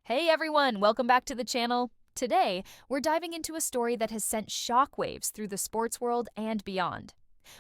Hey everyone, welcome back to the channel. Today, we're diving into a story that has sent shockwaves through the sports world and beyond.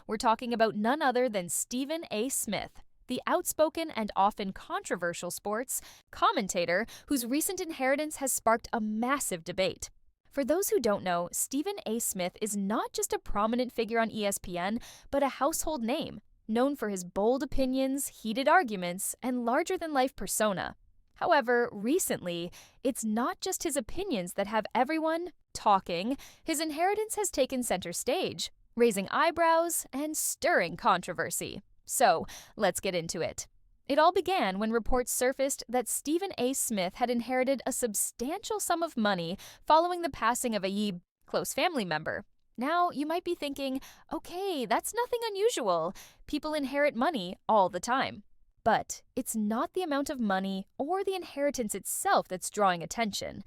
We're talking about none other than Stephen A. Smith, the outspoken and often controversial sports commentator whose recent inheritance has sparked a massive debate. For those who don't know, Stephen A. Smith is not just a prominent figure on ESPN, but a household name, known for his bold opinions, heated arguments, and larger-than-life persona. However, recently, it's not just his opinions that have everyone talking. His inheritance has taken center stage, raising eyebrows and stirring controversy. So, let's get into it. It all began when reports surfaced that Stephen A. Smith had inherited a substantial sum of money following the passing of a close family member. Now, you might be thinking, okay, that's nothing unusual. People inherit money all the time. But it's not the amount of money or the inheritance itself that's drawing attention.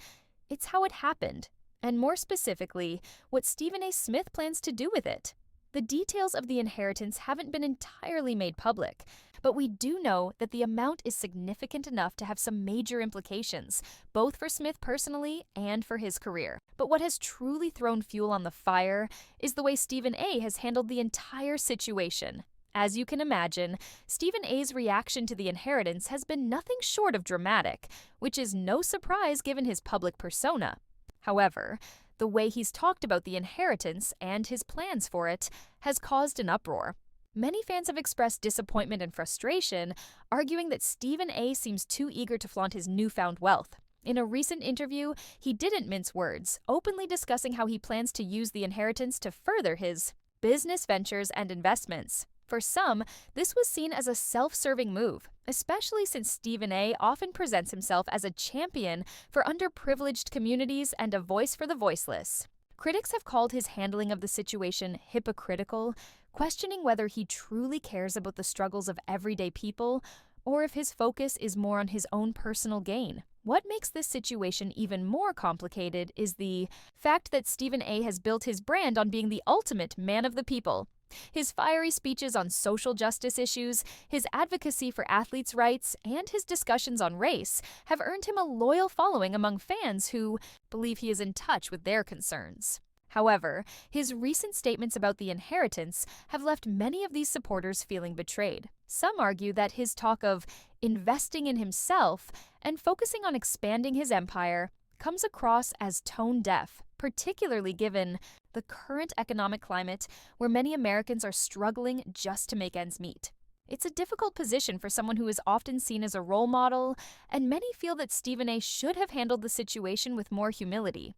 It's how it happened, and more specifically, what Stephen A. Smith plans to do with it. The details of the inheritance haven't been entirely made public, but we do know that the amount is significant enough to have some major implications, both for Smith personally and for his career. But what has truly thrown fuel on the fire is the way Stephen A. has handled the entire situation. As you can imagine, Stephen A.'s reaction to the inheritance has been nothing short of dramatic, which is no surprise given his public persona. However, the way he's talked about the inheritance and his plans for it has caused an uproar. Many fans have expressed disappointment and frustration, arguing that Stephen A. seems too eager to flaunt his newfound wealth. In a recent interview, he didn't mince words, openly discussing how he plans to use the inheritance to further his business ventures and investments. For some, this was seen as a self-serving move, especially since Stephen A. often presents himself as a champion for underprivileged communities and a voice for the voiceless. Critics have called his handling of the situation hypocritical, questioning whether he truly cares about the struggles of everyday people or if his focus is more on his own personal gain. What makes this situation even more complicated is the fact that Stephen A. has built his brand on being the ultimate man of the people. His fiery speeches on social justice issues, his advocacy for athletes' rights, and his discussions on race have earned him a loyal following among fans who believe he is in touch with their concerns. However, his recent statements about the inheritance have left many of these supporters feeling betrayed. Some argue that his talk of investing in himself and focusing on expanding his empire comes across as tone-deaf, particularly given the current economic climate where many Americans are struggling just to make ends meet. It's a difficult position for someone who is often seen as a role model, and many feel that Stephen A. should have handled the situation with more humility.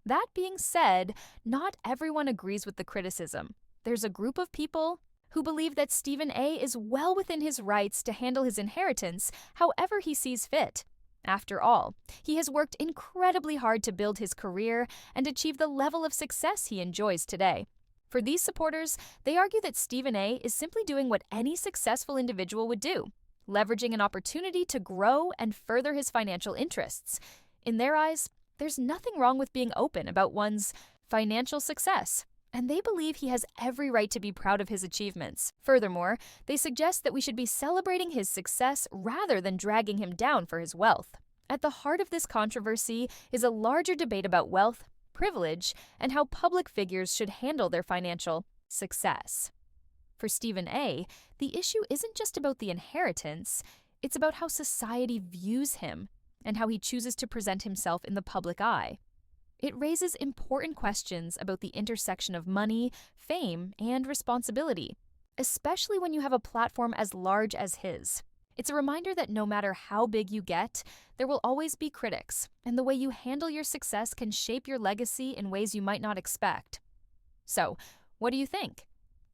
That being said, not everyone agrees with the criticism. There's a group of people who believe that Stephen A. is well within his rights to handle his inheritance however he sees fit. After all, he has worked incredibly hard to build his career and achieve the level of success he enjoys today. For these supporters, they argue that Stephen A. is simply doing what any successful individual would do, leveraging an opportunity to grow and further his financial interests. In their eyes, there's nothing wrong with being open about one's financial success, and they believe he has every right to be proud of his achievements. Furthermore, they suggest that we should be celebrating his success rather than dragging him down for his wealth. At the heart of this controversy is a larger debate about wealth, privilege, and how public figures should handle their financial success. For Stephen A., the issue isn't just about the inheritance, it's about how society views him and how he chooses to present himself in the public eye. It raises important questions about the intersection of money, fame, and responsibility, especially when you have a platform as large as his. It's a reminder that no matter how big you get, there will always be critics, and the way you handle your success can shape your legacy in ways you might not expect. So, what do you think?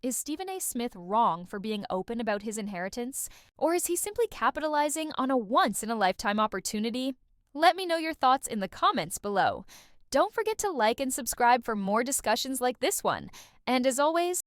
Is Stephen A. Smith wrong for being open about his inheritance, or is he simply capitalizing on a once-in-a-lifetime opportunity? Let me know your thoughts in the comments below. Don't forget to like and subscribe for more discussions like this one. And as always,